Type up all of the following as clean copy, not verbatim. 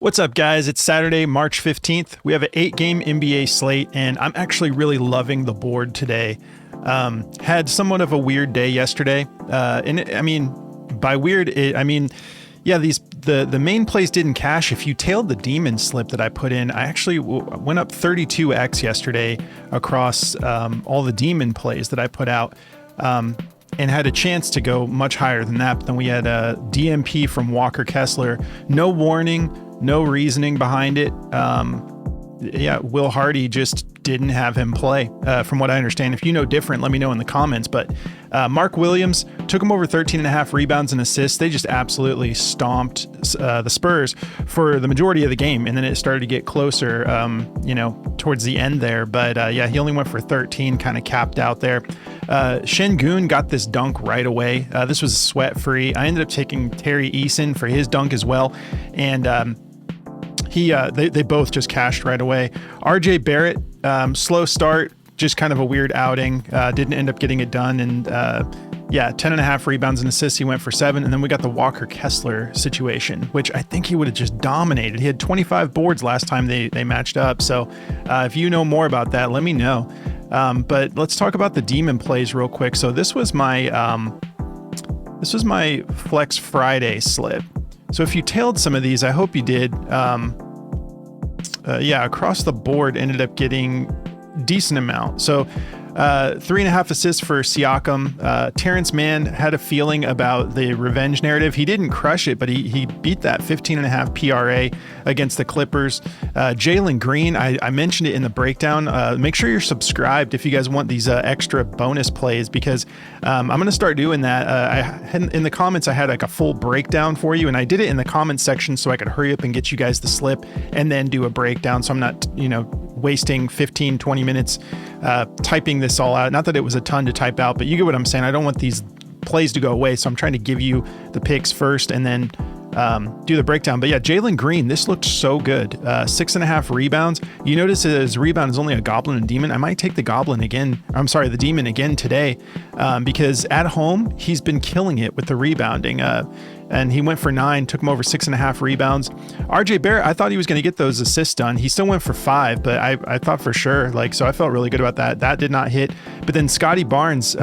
What's up, guys? It's Saturday, March 15th. We have an 8-game NBA slate, and I'm actually really loving the board today. Had somewhat of a weird day yesterday. By weird, the main plays didn't cash. If you tailed the demon slip that I put in, I actually went up 32x yesterday across all the demon plays that I put out. And had a chance to go much higher than that. But then we had a DMP from Walker Kessler. No warning, no reasoning behind it. Will Hardy just didn't have him play, from what I understand. If you know different, let me know in the comments. But Mark Williams took him over 13.5 rebounds and assists. They just absolutely stomped the Spurs for the majority of the game. And then it started to get closer, towards the end there. But he only went for 13, kind of capped out there. Şengün got this dunk right away. This was sweat free. I ended up taking Terry Eason for his dunk as well. And they both just cashed right away. RJ Barrett, slow start, just kind of a weird outing. Didn't end up getting it done. And 10.5 rebounds and assists. He went for 7. And then we got the Walker Kessler situation, which I think he would have just dominated. He had 25 boards last time they matched up. So if you know more about that, let me know. But let's talk about the demon plays real quick. So this was my Flex Friday slip. So if you tailed some of these, I hope you did. Across the board ended up getting decent amount. So 3.5 assists for Siakam. Terrence Mann had a feeling about the revenge narrative. He didn't crush it, but he beat that 15.5 PRA against the Clippers. Jaylen Green, I mentioned it in the breakdown. Make sure you're subscribed if you guys want these extra bonus plays, because I'm going to start doing that. In the comments, I had like a full breakdown for you, and I did it in the comments section so I could hurry up and get you guys the slip and then do a breakdown. So I'm not, wasting 15, 20 minutes typing this all out. Not that it was a ton to type out, but you get what I'm saying. I don't want these plays to go away, so I'm trying to give you the picks first and then do the breakdown. But yeah, Jaylen Green, this looked so good. 6.5 rebounds. You notice his rebound is only a goblin and demon. I might take the the demon again today, because at home, he's been killing it with the rebounding. And he went for 9, took him over 6.5 rebounds. RJ Barrett, I thought he was going to get those assists done. He still went for 5, but I thought for sure, so I felt really good about that. That did not hit. But then Scotty Barnes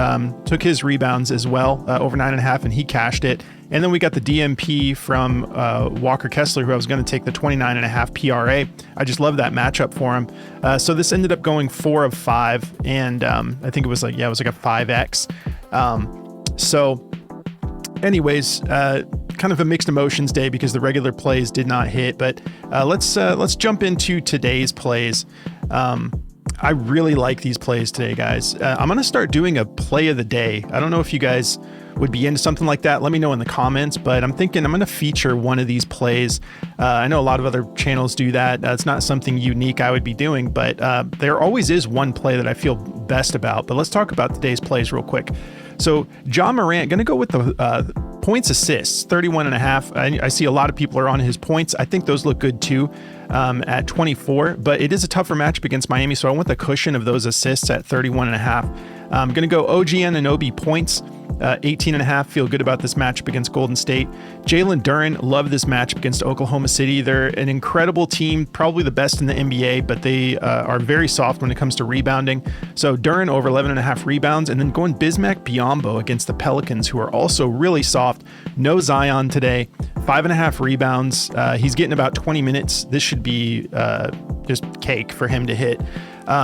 took his rebounds as well, over 9.5, and he cashed it. And then we got the DMP from Walker Kessler, who I was going to take the 29.5 PRA. I just love that matchup for him. So this ended up going 4 of 5, and I think it was like a 5X. Anyways, kind of a mixed emotions day because the regular plays did not hit. But let's jump into today's plays. I really like these plays today, guys. I'm going to start doing a play of the day. I don't know if you guys would be into something like that. Let me know in the comments, but I'm thinking I'm going to feature one of these plays. I know a lot of other channels do that. It's not something unique I would be doing, but there always is one play that I feel best about. But let's talk about today's plays real quick. So John Morant, going to go with the points assists, 31.5. I see a lot of people are on his points. I think those look good too at 24, but it is a tougher matchup against Miami, so I want the cushion of those assists at 31.5. I'm going to go OG Anunoby points, 18.5. Feel good about this matchup against Golden State. Jaylen Duren, love this matchup against Oklahoma City. They're an incredible team, probably the best in the NBA, but they are very soft when it comes to rebounding. So Duren over 11.5 rebounds, and then going Bismack Biyombo against the Pelicans, who are also really soft. No Zion today, 5.5 rebounds. He's getting about 20 minutes. This should be just cake for him to hit.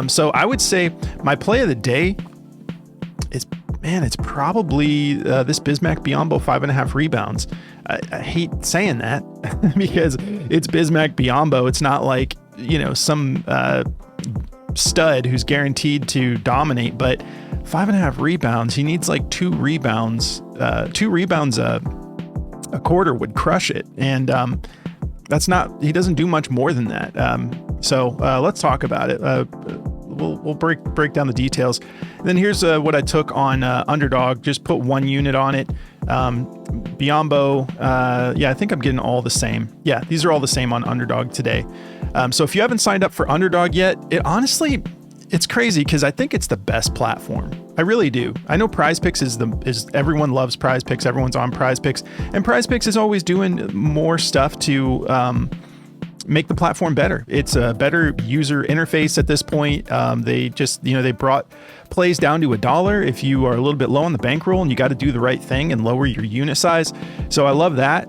So I would say my play of the day is, it's probably this Bismack Biyombo 5.5 rebounds. I hate saying that because it's Bismack Biyombo. It's not like, some stud who's guaranteed to dominate, but 5.5 rebounds. He needs like 2 rebounds. 2 rebounds a quarter would crush it. And he doesn't do much more than that. So let's talk about it. We'll break down the details. And then here's what I took on Underdog. Just put 1 unit on it. Biyombo, I think I'm getting all the same. Yeah, these are all the same on Underdog today. So if you haven't signed up for Underdog yet, it's crazy because I think it's the best platform. I really do. I know Prizepicks is everyone loves Prizepicks. Everyone's on Prizepicks, and Prizepicks is always doing more stuff to make the platform better. It's a better user interface at this point. They just, they brought plays down to $1 if you are a little bit low on the bankroll and you got to do the right thing and lower your unit size. So I love that.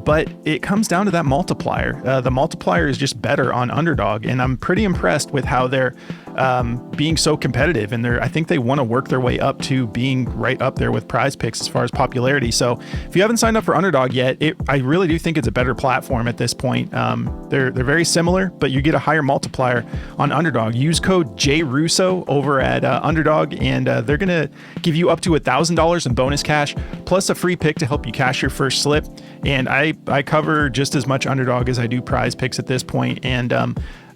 But it comes down to that multiplier. The multiplier is just better on Underdog, and I'm pretty impressed with how they're being so competitive. And I think they want to work their way up to being right up there with Prizepicks as far as popularity. So if you haven't signed up for Underdog yet, I really do think it's a better platform at this point. They're very similar, but you get a higher multiplier on Underdog. Use code JRUSSO over at Underdog, and they're going to give you up to $1,000 in bonus cash, plus a free pick to help you cash your first slip. And I cover just as much Underdog as I do Prizepicks at this point. And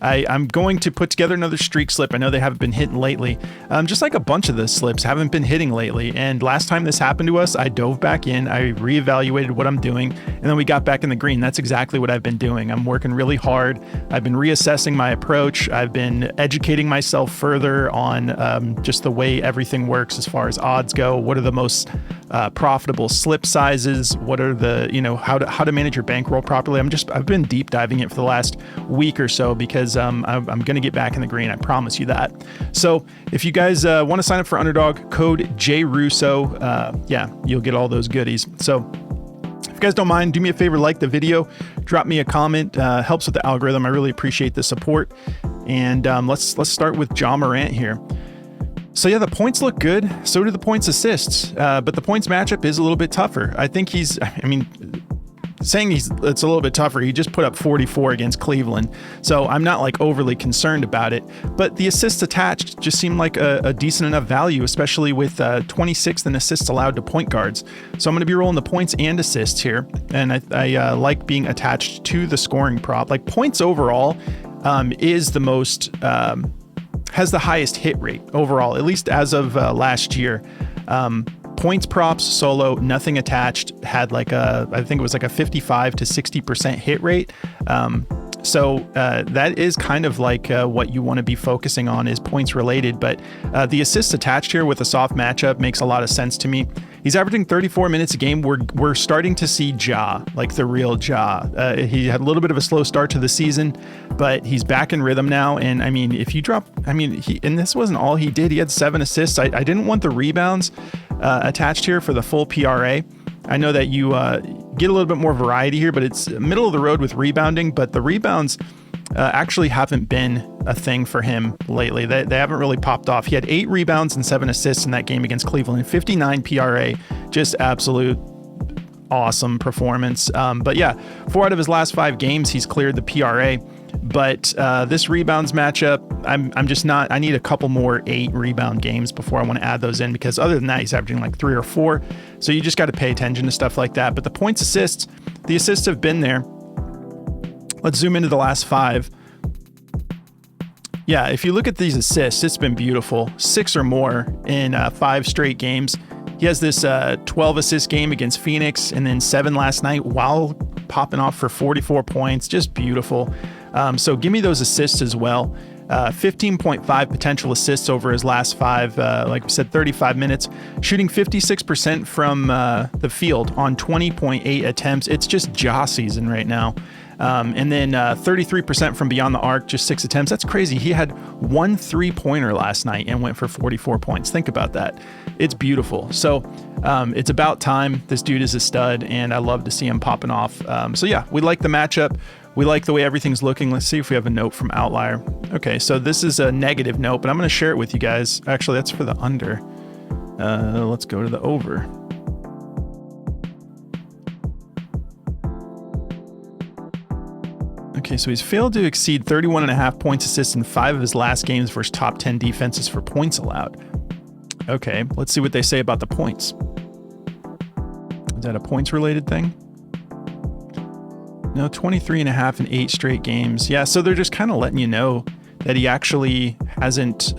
I'm going to put together another streak slip. I know they haven't been hitting lately. Just like a bunch of the slips haven't been hitting lately. And last time this happened to us, I dove back in, I reevaluated what I'm doing, and then we got back in the green. That's exactly what I've been doing. I'm working really hard. I've been reassessing my approach. I've been educating myself further on just the way everything works as far as odds go. What are the most profitable slip sizes? What are the, how to manage your bankroll properly? I've been deep diving it for the last week or so because I'm going to get back in the green. I promise you that. So if you guys want to sign up for Underdog, code JRUSSO, you'll get all those goodies. So if you guys don't mind, do me a favor, like the video, drop me a comment, helps with the algorithm. I really appreciate the support. And let's start with Morant here. So yeah, the points look good. So do the points assists, but the points matchup is a little bit tougher. I think it's a little bit tougher. He just put up 44 against Cleveland. So I'm not like overly concerned about it, but the assists attached just seem like a decent enough value, especially with 26th in assists allowed to point guards. So I'm going to be rolling the points and assists here. And I like being attached to the scoring prop. Like points overall is the most, has the highest hit rate overall, at least as of last year. Points props solo, nothing attached, had I think it was like a 55 to 60% hit rate. So that is kind of like what you want to be focusing on is points related, but the assists attached here with a soft matchup makes a lot of sense to me. He's averaging 34 minutes a game. We're starting to see Ja, like the real Ja. He had a little bit of a slow start to the season, but he's back in rhythm now. And I mean, if you drop, and this wasn't all he did. He had 7 assists. I didn't want the rebounds attached here for the full PRA. I know that you get a little bit more variety here, but it's middle of the road with rebounding, but the rebounds actually haven't been a thing for him lately. They haven't really popped off. He had 8 rebounds and 7 assists in that game against Cleveland, 59 PRA, just absolute awesome performance. But yeah, 4 out of his last 5 games, he's cleared the PRA. But this rebounds matchup, I'm just not, I need a couple more 8 rebound games before I want to add those in, because other than that, he's averaging like 3 or 4. So you just got to pay attention to stuff like that. But the points assists, the assists have been there. Let's zoom into the last 5. Yeah, if you look at these assists, it's been beautiful. 6 or more in 5 straight games. He has this 12 assist game against Phoenix and then 7 last night while popping off for 44 points. Just beautiful. So give me those assists as well. 15.5 potential assists over his last 5, like we said, 35 minutes, shooting 56% from the field on 20.8 attempts. It's just Ja season right now. And then 33% from beyond the arc, just 6 attempts. That's crazy. He had 1 3-pointer last night and went for 44 points. Think about that. It's beautiful. So it's about time. This dude is a stud, and I love to see him popping off. So yeah, we like the matchup. We like the way everything's looking. Let's see if we have a note from Outlier. Okay, so this is a negative note, but I'm going to share it with you guys. Actually, that's for the under. Let's go to the over. Okay, so he's failed to exceed 31.5 points, assists in 5 of his last games versus top 10 defenses for points allowed. Okay, let's see what they say about the points. Is that a points-related thing? No, 23.5 in 8 straight games. Yeah, so they're just kind of letting you know that he actually hasn't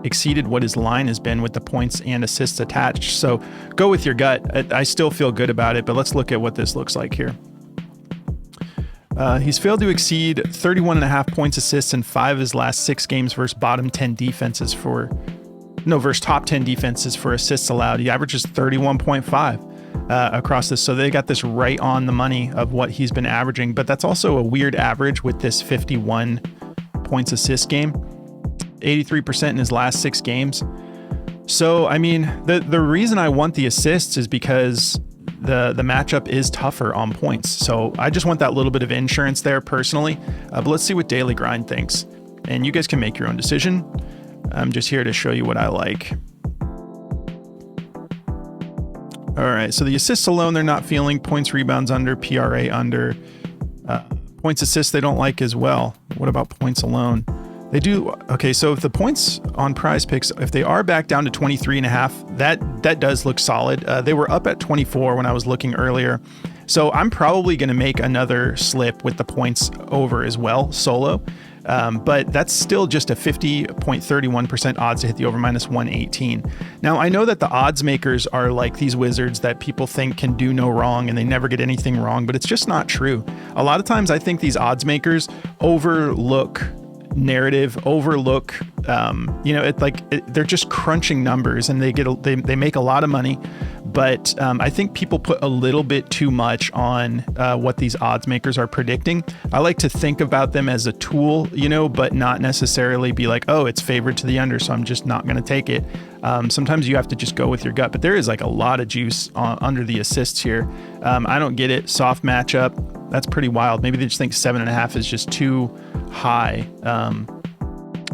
exceeded what his line has been with the points and assists attached. So go with your gut. I still feel good about it, but let's look at what this looks like here. He's failed to exceed 31.5 points, assists in 5 of his last 6 games versus top 10 defenses for assists allowed. He averages 31.5. across this. So they got this right on the money of what he's been averaging, but that's also a weird average with this 51 points assist game, 83% in his last 6 games. So, I mean, the reason I want the assists is because the matchup is tougher on points. So I just want that little bit of insurance there personally. But let's see what Daily Grind thinks. And you guys can make your own decision. I'm just here to show you what I like. All right, so the assists alone, they're not feeling. Points, rebounds under, PRA under. Points, assists, they don't like as well. What about points alone? They do. Okay, so if the points on Prizepicks, if they are back down to 23.5, that does look solid. They were up at 24 when I was looking earlier. So I'm probably going to make another slip with the points over as well, solo. But that's still just a 50.31% odds to hit the over -118. Now, I know that the odds makers are like these wizards that people think can do no wrong and they never get anything wrong, but it's just not true. A lot of times I think these odds makers overlook narrative, overlook, they're just crunching numbers and they make a lot of money. But I think people put a little bit too much on what these odds makers are predicting. I like to think about them as a tool, but not necessarily be like, oh, it's favored to the under, so I'm just not going to take it. Sometimes you have to just go with your gut, but there is like a lot of juice under the assists here. I don't get it. Soft matchup. That's pretty wild. Maybe they just think 7.5 is just too high.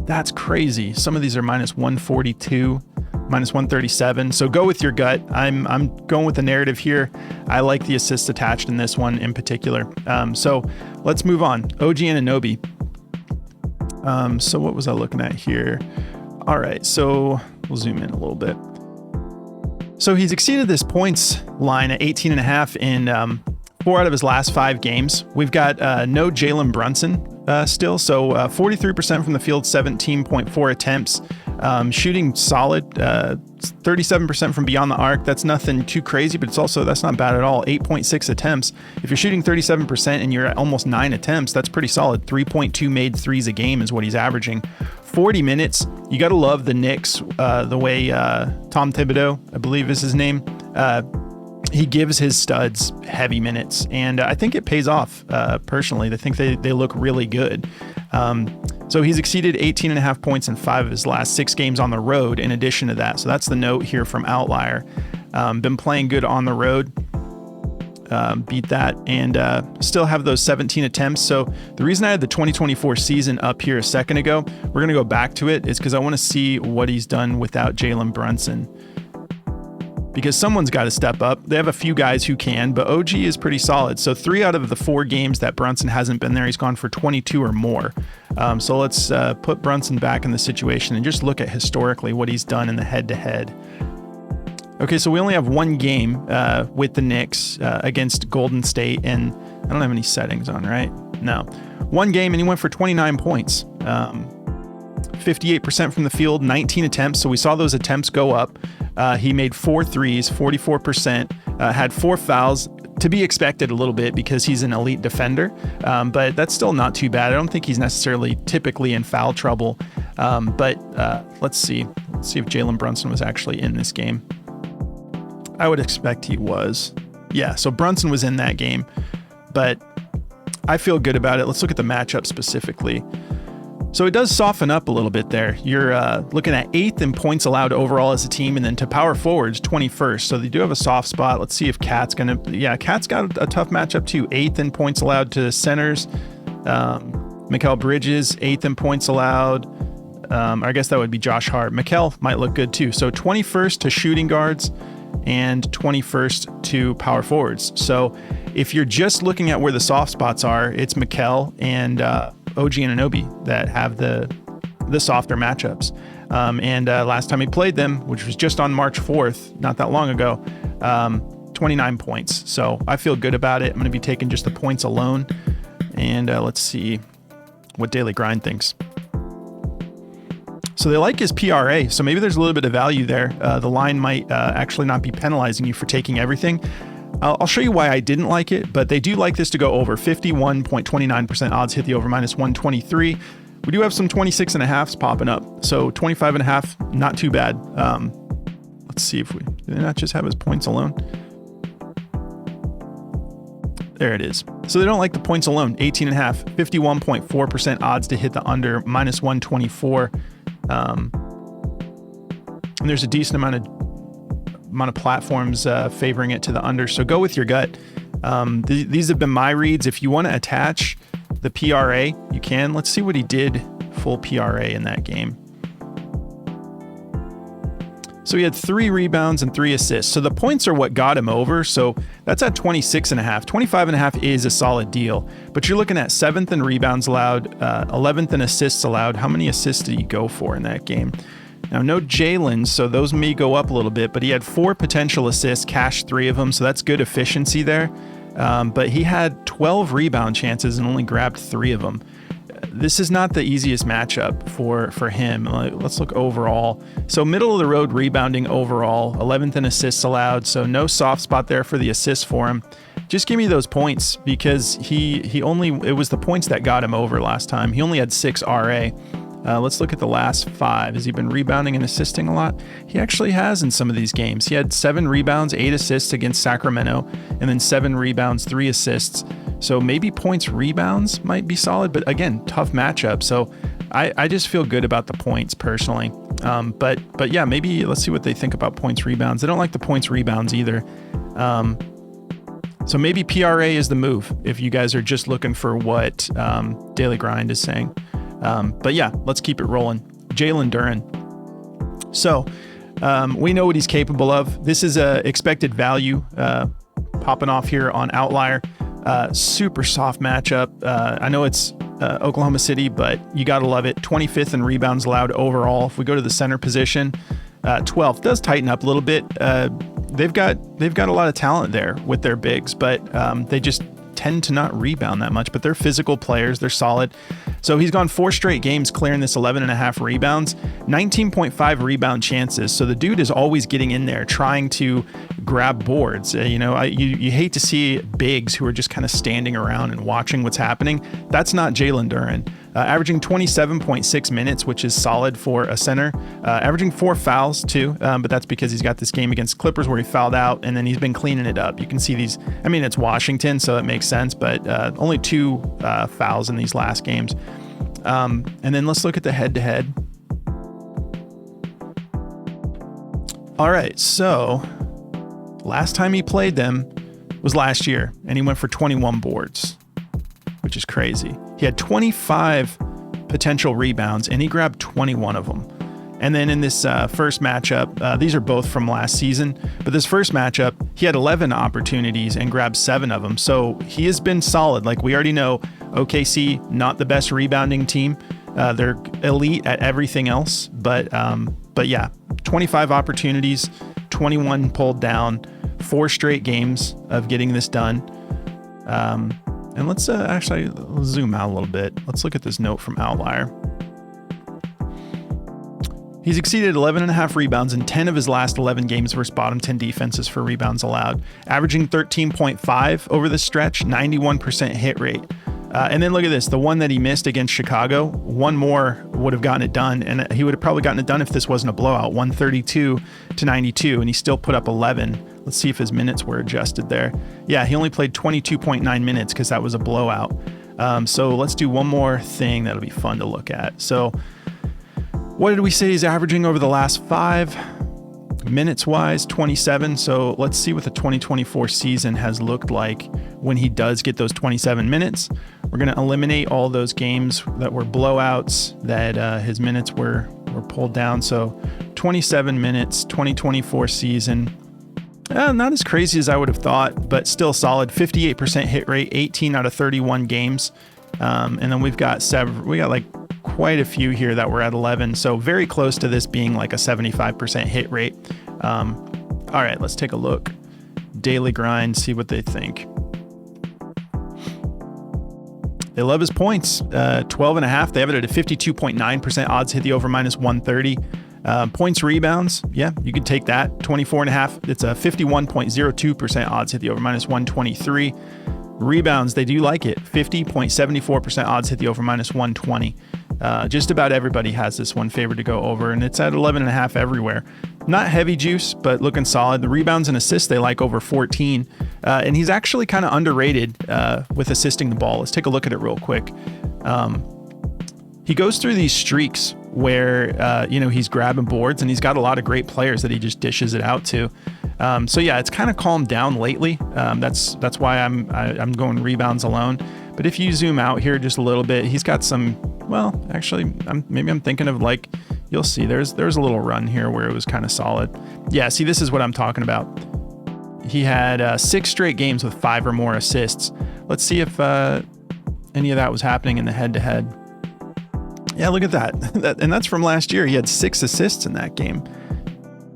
That's crazy. Some of these are -142. -137. So go with your gut. I'm going with the narrative here. I like the assists attached in this one in particular. So let's move on. OG Anunoby. So what was I looking at here? All right, so we'll zoom in a little bit. So he's exceeded this points line at 18.5 in 4 out of his last 5 games. We've got no Jalen Brunson still. So 43% from the field, 17.4 attempts. Shooting solid, 37% from beyond the arc. That's nothing too crazy, but that's not bad at all. 8.6 attempts. If you're shooting 37% and you're at almost 9 attempts, that's pretty solid. 3.2 made threes a game is what he's averaging. 40 minutes. You got to love the Knicks, the way Tom Thibodeau, I believe is his name, he gives his studs heavy minutes, and I think it pays off personally. I think they look really good. So he's exceeded 18.5 points in 5 of his last 6 games on the road in addition to that. So that's the note here from Outlier. Been playing good on the road. Beat that and still have those 17 attempts. So the reason I had the 2024 season up here a second ago, we're going to go back to it, is because I want to see what he's done without Jalen Brunson. Because someone's got to step up. They have a few guys who can, but OG is pretty solid. So 3 out of the 4 games that Brunson hasn't been there, he's gone for 22 or more. So let's put Brunson back in the situation and just look at historically what he's done in the head-to-head. Okay, so we only have 1 game with the Knicks against Golden State, and I don't have any settings on, right? No. 1 game, and he went for 29 points. 58% from the field, 19 attempts. So we saw those attempts go up. He made 4 threes, 44%, had 4 fouls, to be expected a little bit because he's an elite defender, but that's still not too bad. I don't think he's necessarily typically in foul trouble, but let's see if Jalen Brunson was actually in this game. I would expect he was. Yeah, so Brunson was in that game, but I feel good about it. Let's look at the matchup specifically. So it does soften up a little bit there. You're looking at 8th in points allowed overall as a team, and then to power forwards, 21st. So they do have a soft spot. Let's see if Cat's going to... Yeah, Cat's got a tough matchup too. 8th in points allowed to centers. Mikal Bridges, 8th in points allowed. I guess that would be Josh Hart. Mikal might look good too. So 21st to shooting guards and 21st to power forwards. So if you're just looking at where the soft spots are, it's Mikal and... OG Anunoby that have the softer matchups. And last time he played them, which was just on March 4th, not that long ago, 29 points. So I feel good about it. I'm going to be taking just the points alone. And let's see what Daily Grind thinks. So they like his PRA. So maybe there's a little bit of value there. The line might actually not be penalizing you for taking everything. I'll show you why I didn't like it, but they do like this to go over. 51.29% odds hit the over -123. We do have some 26.5s popping up. So 25.5, not too bad. Let's see if did they not just have his points alone? There it is. So they don't like the points alone. 18.5, 51.4% odds to hit the under, minus 124. And there's a decent amount of platforms favoring it to the under. So go with your gut. These have been my reads. If you want to attach the PRA, you can. Let's see what he did full PRA in that game. So he had 3 rebounds and 3 assists. So the points are what got him over. So that's at 26.5. 25.5 is a solid deal. But you're looking at 7th in rebounds allowed, 11th in assists allowed. How many assists did he go for in that game? Now, no Jaylen, so those may go up a little bit, but he had 4 potential assists, cashed 3 of them, so that's good efficiency there. But he had 12 rebound chances and only grabbed 3 of them. This is not the easiest matchup for him. Let's look overall. So middle of the road rebounding overall, 11th in assists allowed, so no soft spot there for the assists for him. Just give me those points because it was the points that got him over last time. He only had 6 RA. Let's look at the last 5. Has he been rebounding and assisting a lot? He actually has in some of these games. He had 7 rebounds, 8 assists against Sacramento, and then 7 rebounds, 3 assists. So maybe points rebounds might be solid, but again, tough matchup. So I just feel good about the points personally. But yeah, maybe let's see what they think about points rebounds. They don't like the points rebounds either. So maybe PRA is the move if you guys are just looking for what Daily Grind is saying. But yeah, let's keep it rolling. Jaylen Duren. So we know what he's capable of. This is a expected value popping off here on Outlier. Super soft matchup. I know it's Oklahoma City, but you got to love it. 25th in rebounds allowed overall. If we go to the center position, 12th does tighten up a little bit. They've got a lot of talent there with their bigs, but they just tend to not rebound that much, but they're physical players. They're solid. So he's gone 4 straight games clearing this 11.5 rebounds, 19.5 rebound chances. So the dude is always getting in there trying to grab boards. You hate to see bigs who are just kind of standing around and watching what's happening. That's not Jaylen Duren. Averaging 27.6 minutes, which is solid for a center. Averaging 4 fouls too, but that's because he's got this game against Clippers where he fouled out, and then he's been cleaning it up. You can see these. I mean, it's Washington, so it makes sense, but only 2 fouls in these last games. And then let's look at the head-to-head. All right, so last time he played them was last year, and he went for 21 boards, which is crazy. He had 25 potential rebounds, and he grabbed 21 of them. And then in this first matchup, these are both from last season, but this first matchup, he had 11 opportunities and grabbed 7 of them. So he has been solid. Like we already know, OKC, not the best rebounding team. They're elite at everything else, but yeah, 25 opportunities, 21 pulled down, 4 straight games of getting this done. And let's actually zoom out a little bit. Let's look at this note from Outlier. He's exceeded 11.5 rebounds in 10 of his last 11 games versus bottom 10 defenses for rebounds allowed, averaging 13.5 over the stretch, 91% hit rate. And then look at this, the one that he missed against Chicago, one more would have gotten it done, and he would have probably gotten it done if this wasn't a blowout, 132-92, and he still put up 11. Let's see if his minutes were adjusted there. Yeah, he only played 22.9 minutes because that was a blowout. So let's do one more thing that'll be fun to look at. So what did we say he's averaging over the last 5? Minutes-wise, 27. So let's see what the 2024 season has looked like when he does get those 27 minutes. We're going to eliminate all those games that were blowouts, that his minutes were pulled down. So 27 minutes, 2024 season. Not as crazy as I would have thought, but still solid. 58% hit rate, 18 out of 31 games. And then we've got like quite a few here that were at 11. So very close to this being like a 75% hit rate. All right, let's take a look. Daily Grind, see what they think. They love his points. 12.5. They have it at a 52.9% odds hit the over minus 130. Points rebounds, yeah, you could take that. 24.5. It's a 51.02% odds hit the over minus 123. Rebounds, they do like it. 50.74% odds hit the over minus 120. Just about everybody has this one favored to go over, and it's at 11.5 everywhere. Not heavy juice, but looking solid. The rebounds and assists they like over 14, and he's actually kind of underrated with assisting the ball. Let's take a look at it real quick. He goes through these streaks where he's grabbing boards, and he's got a lot of great players that he just dishes it out to. So yeah, it's kind of calmed down lately. That's why I'm going rebounds alone. But if you zoom out here just a little bit, he's got some. Well, actually, maybe I'm thinking of like, you'll see there's a little run here where it was kind of solid. Yeah, see, this is what I'm talking about. He had 6 straight games with 5 or more assists. Let's see if any of that was happening in the head-to-head. Yeah, look at that. And that's from last year. He had 6 assists in that game.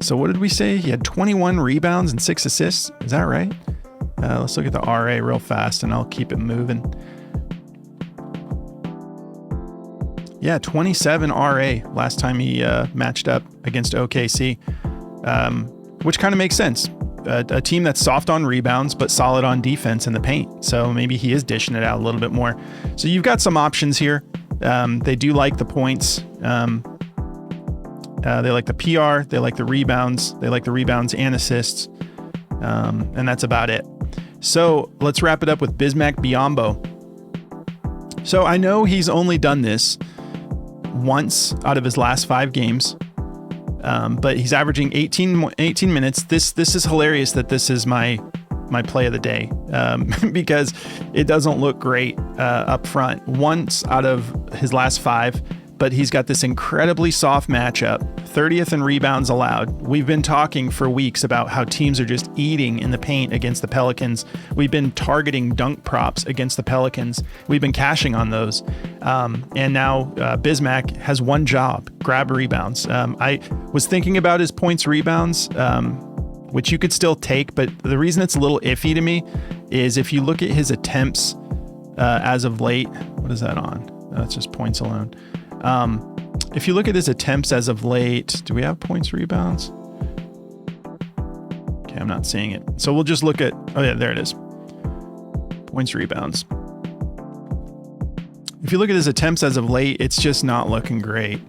So what did we say? He had 21 rebounds and 6 assists. Is that right? Let's look at the RA real fast, and I'll keep it moving. Yeah, 27 RA last time he matched up against OKC, which kind of makes sense. A team that's soft on rebounds, but solid on defense in the paint. So maybe he is dishing it out a little bit more. So you've got some options here. They do like the points. They like the PR. They like the rebounds. They like the rebounds and assists. And that's about it. So let's wrap it up with Bismack Biyombo. So I know he's only done this once out of his last 5 games, but he's averaging 18 minutes. This is hilarious that this is my play of the day, because it doesn't look great up front. Once out of his last 5, but he's got this incredibly soft matchup, 30th in rebounds allowed. We've been talking for weeks about how teams are just eating in the paint against the Pelicans. We've been targeting dunk props against the Pelicans. We've been cashing on those. And now Bismack has one job: grab rebounds. I was thinking about his points rebounds, which you could still take, but the reason it's a little iffy to me is if you look at his attempts as of late. What is that on? That's just points alone. If you look at his attempts as of late, do we have points rebounds? Okay, I'm not seeing it. So we'll just look at, oh yeah, there it is. Points rebounds. If you look at his attempts as of late, it's just not looking great.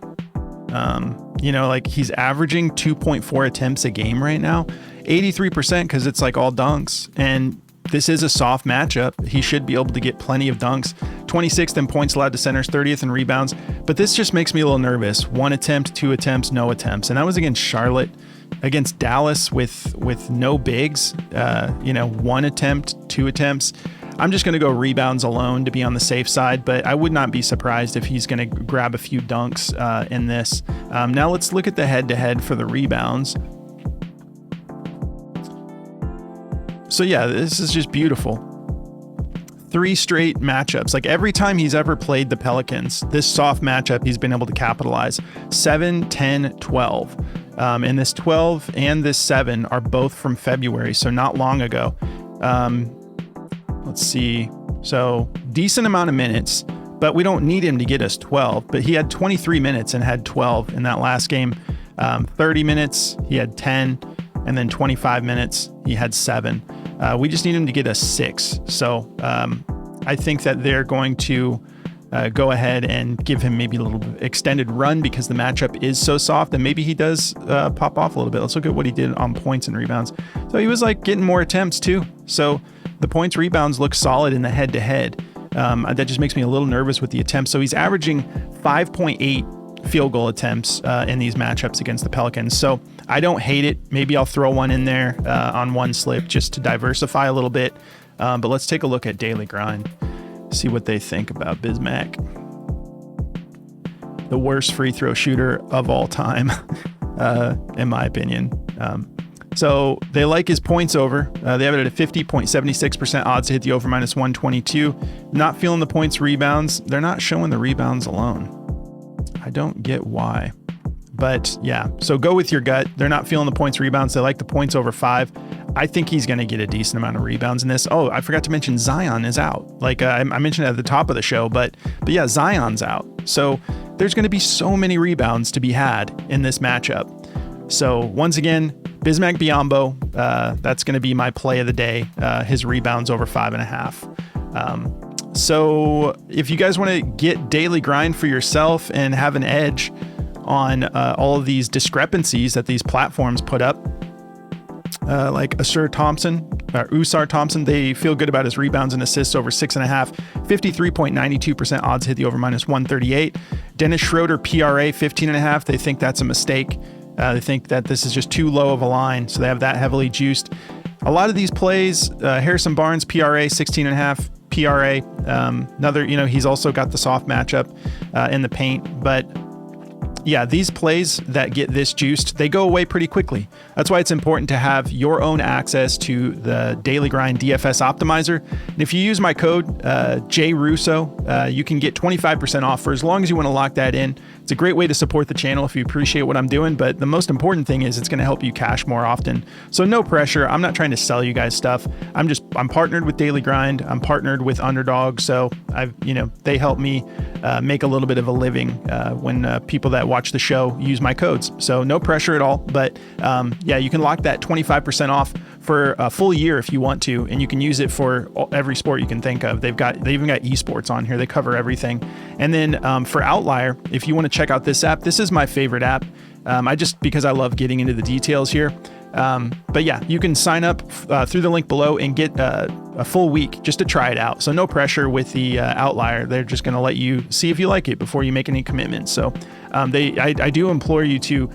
Like he's averaging 2.4 attempts a game right now, 83% because it's like all dunks. And this is a soft matchup. He should be able to get plenty of dunks. 26th in points allowed to centers, 30th in rebounds. But this just makes me a little nervous. 1 attempt, 2 attempts, no attempts. And that was against Charlotte. Against Dallas with no bigs, 1 attempt, 2 attempts. I'm just going to go rebounds alone to be on the safe side, but I would not be surprised if he's going to grab a few dunks in this. Now let's look at the head-to-head for the rebounds. So yeah, this is just beautiful. 3 straight matchups. Like every time he's ever played the Pelicans, this soft matchup, he's been able to capitalize. 7, 10, 12. And this 12 and this 7 are both from February, so not long ago. Let's see. So decent amount of minutes, but we don't need him to get us 12. But he had 23 minutes and had 12 in that last game. 30 minutes, he had 10. And then 25 minutes, he had 7. We just need him to get us 6. So I think that they're going to go ahead and give him maybe a little extended run because the matchup is so soft, and maybe he does pop off a little bit. Let's look at what he did on points and rebounds. So he was like getting more attempts too. So the points rebounds look solid in the head-to-head. That just makes me a little nervous with the attempts. So he's averaging 5.8 field goal attempts in these matchups against the Pelicans. So I don't hate it. Maybe I'll throw one in there on one slip just to diversify a little bit. But let's take a look at Daily Grind, see what they think about Bismack. The worst free throw shooter of all time, in my opinion. So they like his points over. They have it at a 50.76% odds to hit the over minus 122. Not feeling the points rebounds. They're not showing the rebounds alone. I don't get why. But yeah, so go with your gut. They're not feeling the points rebounds. They like the points over 5. I think he's going to get a decent amount of rebounds in this. Oh, I forgot to mention Zion is out. Like I mentioned at the top of the show, but yeah, Zion's out. So there's going to be so many rebounds to be had in this matchup. So once again, Bismack Biyombo, that's going to be my play of the day. His rebounds over 5.5. So if you guys want to get daily grind for yourself and have an edge on all of these discrepancies that these platforms put up, like Usar Thompson, they feel good about his rebounds and assists over 6.5, 53.92% odds hit the over minus 138. Dennis Schroeder, PRA 15.5. They think that's a mistake. They think that this is just too low of a line, so they have that heavily juiced. A lot of these plays, Harrison Barnes, PRA 16.5, PRA. Another, he's also got the soft matchup in the paint, but yeah, these plays that get this juiced, they go away pretty quickly. That's why it's important to have your own access to the Daily Grind DFS Optimizer. And if you use my code JRUSSO, you can get 25% off for as long as you want to lock that in. It's a great way to support the channel if you appreciate what I'm doing, but the most important thing is it's going to help you cash more often. So no pressure. I'm not trying to sell you guys stuff. I'm partnered with Daily Grind. I'm partnered with Underdog. So they help me make a little bit of a living when people that watch the show use my codes. So no pressure at all, but yeah, you can lock that 25% off for a full year if you want to, and you can use it for every sport you can think of. They even got esports on here. They cover everything. And then for Outlier, if you want to check out this app, this is my favorite app. Because I love getting into the details here. But yeah, you can sign up through the link below and get a full week just to try it out. So no pressure with the Outlier. They're just going to let you see if you like it before you make any commitments. So I do implore you to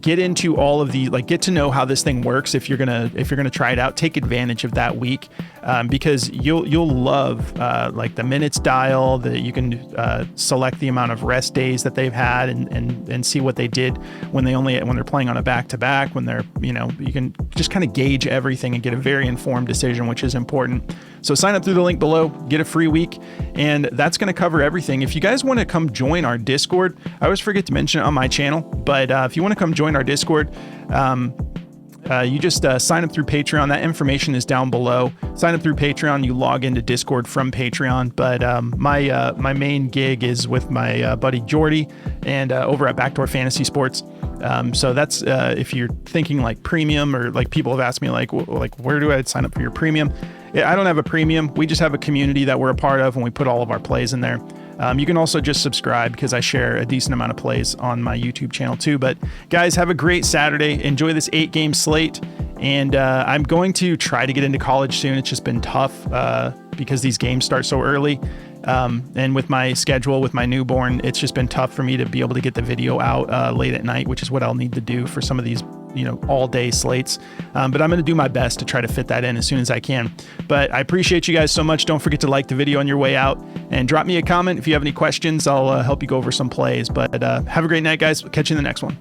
get into all of the, get to know how this thing works. If you're gonna try it out, take advantage of that week, because you'll love the minutes dial, that you can select the amount of rest days that they've had and see what they did when they're playing on a back-to-back, when they're, you can just kind of gauge everything and get a very informed decision, which is important. So sign up through the link below, get a free week, and that's going to cover everything. If you guys want to come join our Discord, I always forget to mention it on my channel, but if you want to come join our Discord, you just sign up through Patreon. That information is down below. Sign up through Patreon. You log into Discord from Patreon. But my main gig is with my buddy Jordy and over at Backdoor Fantasy Sports. So that's if you're thinking like premium, or like people have asked me like where do I sign up for your premium? I don't have a premium. We just have a community that we're a part of, and we put all of our plays in there. You can also just subscribe, because I share a decent amount of plays on my YouTube channel too. But guys, have a great Saturday. Enjoy this 8-game slate. And I'm going to try to get into college soon. It's just been tough because these games start so early. And with my schedule, with my newborn, it's just been tough for me to be able to get the video out late at night, which is what I'll need to do for some of these all day slates. But I'm going to do my best to try to fit that in as soon as I can. But I appreciate you guys so much. Don't forget to like the video on your way out, and drop me a comment if you have any questions. I'll help you go over some plays. But have a great night, guys. Catch you in the next one.